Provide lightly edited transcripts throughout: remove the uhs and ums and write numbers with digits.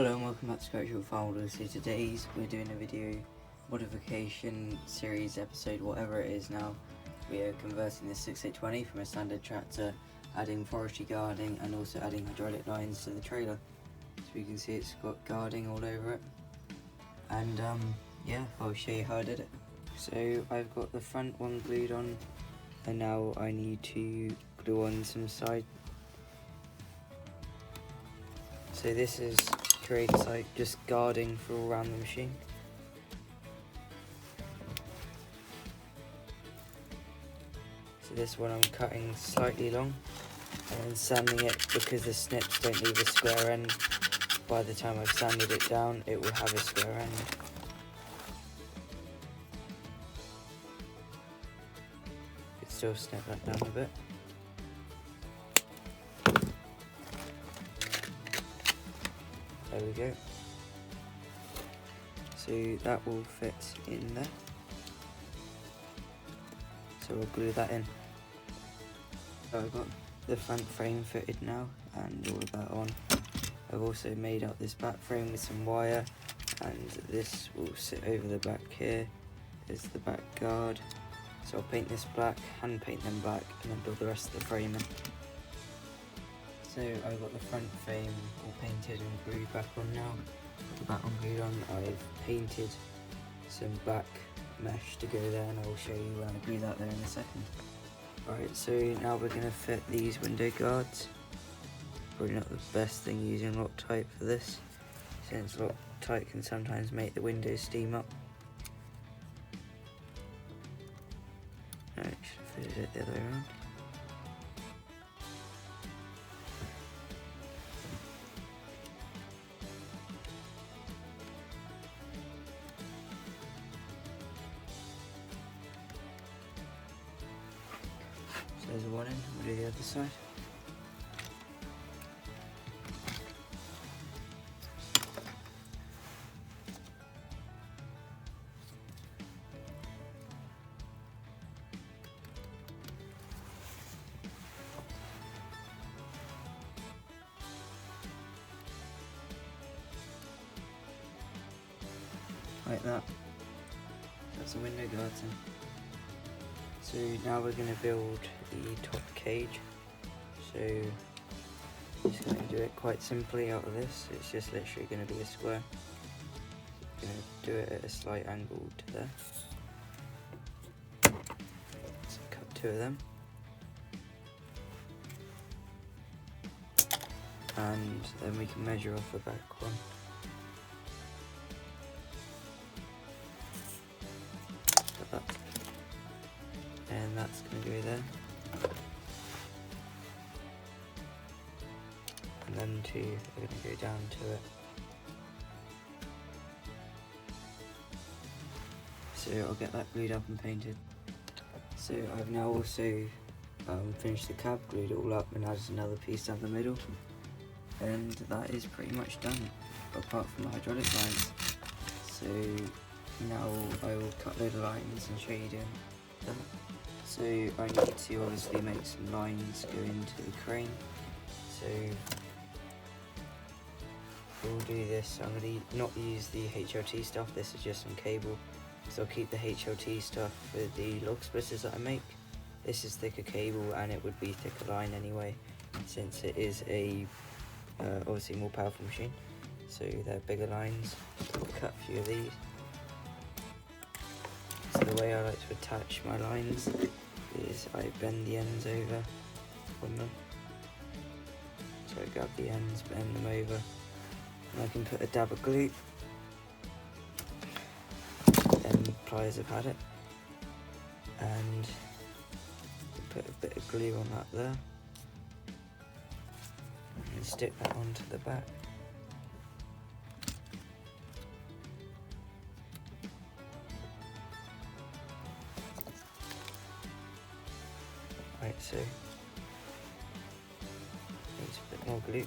Hello and welcome back to Scriptural Folder. So today's we're doing a video modification series episode, whatever it is now. We are converting this 6820 from a standard tractor, adding forestry guarding and also adding hydraulic lines to the trailer. So you can see it's got guarding all over it. And yeah, I'll show you how I did it. So I've got the front one glued on, and now I need to glue on some side. So this is creates like just guarding for all around the machine. So this one I'm cutting slightly long and then sanding it because the snips don't leave a square end. By the time I've sanded it down, it will have a square end. Could still snip that down a bit. There we go. So that will fit in there. So we'll glue that in. So I've got the front frame fitted now and all of that on. I've also made up this back frame with some wire, and this will sit over the back here. Is the back guard. So I'll paint this black, hand paint them black, and then build the rest of the frame in. So I've got the front frame all painted and glued back on now. Got the back one glued on. I've painted some black mesh to go there, and I will show you when I glue that there in a second. Alright, so now we're going to fit these window guards. Probably not the best thing using Loctite for this, since Loctite can sometimes make the windows steam up. I should have fitted it the other way around. There's one in, we'll do the other side. Like that. That's the window guards in. So now we're going to build the top cage. So I'm just going to do it quite simply out of this. It's just literally going to be a square. I'm going to do it at a slight angle to there. So cut two of them. And then we can measure off the back one. Like that. And that's going to go there. And then two are going to go down to it. So I'll get that glued up and painted. So I've now also finished the cab, glued it all up and added another piece down the middle. And that is pretty much done, apart from the hydraulic lines. So now I will cut loads of lines and show you doing that. So I need to obviously make some lines go into the crane. So we'll do this. I'm going to not use the HLT stuff, this is just some cable. So I'll keep the HLT stuff with the log splitters that I make. This is thicker cable and it would be thicker line anyway, since it is a obviously more powerful machine. So they're bigger lines. I'll cut a few of these. So the way I like to attach my lines is I bend the ends over on them. So I grab the ends, bend them over, and I can put a dab of glue. Then pliers have had it, and put a bit of glue on that there, and stick that onto the back. Right, so needs a bit more glue.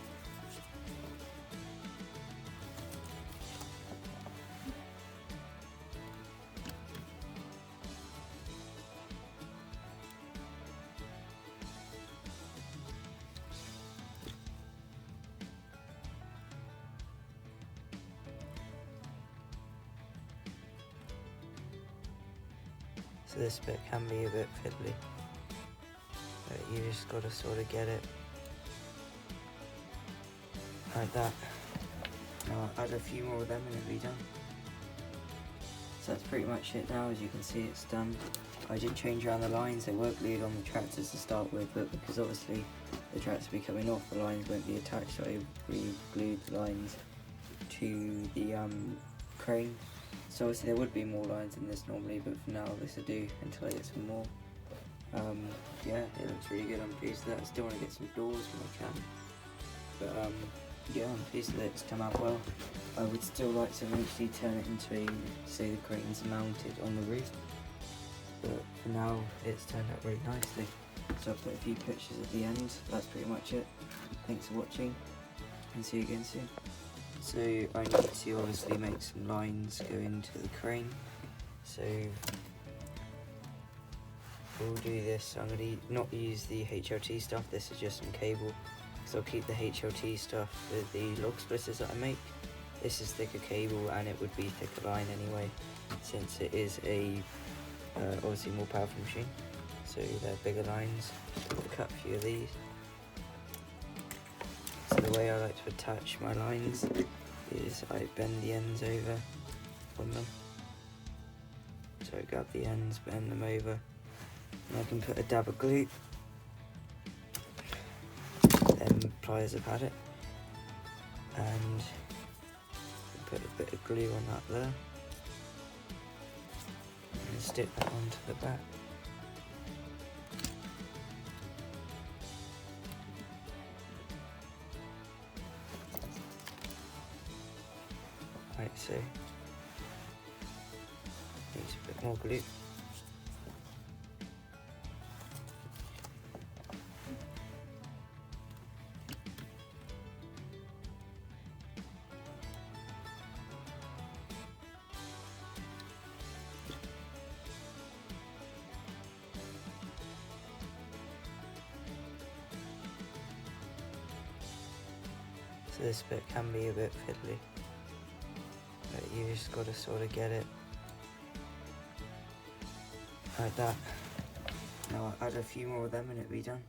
So this bit can be a bit fiddly, but you just got to sort of get it like that. Now I'll add a few more of them and it'll be done. So that's pretty much it now. As you can see, it's done. I did change around the lines. They were glued on the tractors to start with, but because obviously the tractors will be coming off, the lines won't be attached, so I re-glued the lines to the crane. So obviously there would be more lines in this normally, but for now this will do until I get some more. Yeah, it looks really good. I'm pleased with that. I still want to get some doors when I can, but yeah, I'm pleased that it's come out well. I would still like to eventually turn it into say the crane's mounted on the roof, but for now it's turned out really nicely. So I'll put a few pictures at the end. That's pretty much it. Thanks for watching and see you again soon. So I need to obviously make some lines go into the crane. So we'll do this. I'm going to not use the HLT stuff, this is just some cable, because I'll keep the HLT stuff with the log splitters that I make. This is thicker cable and it would be thicker line anyway, since it is a obviously more powerful machine. So they're bigger lines. I'll cut a few of these. So the way I like to attach my lines is I bend the ends over on them. So I grab the ends, bend them over, and I can put a dab of glue. Then pliers have had it, and put a bit of glue on that there, and stick that onto the back. Right, so needs a bit more glue. So this bit can be a bit fiddly, but you just got to sort of get it like that. Now I'll add a few more of them and it'll be done.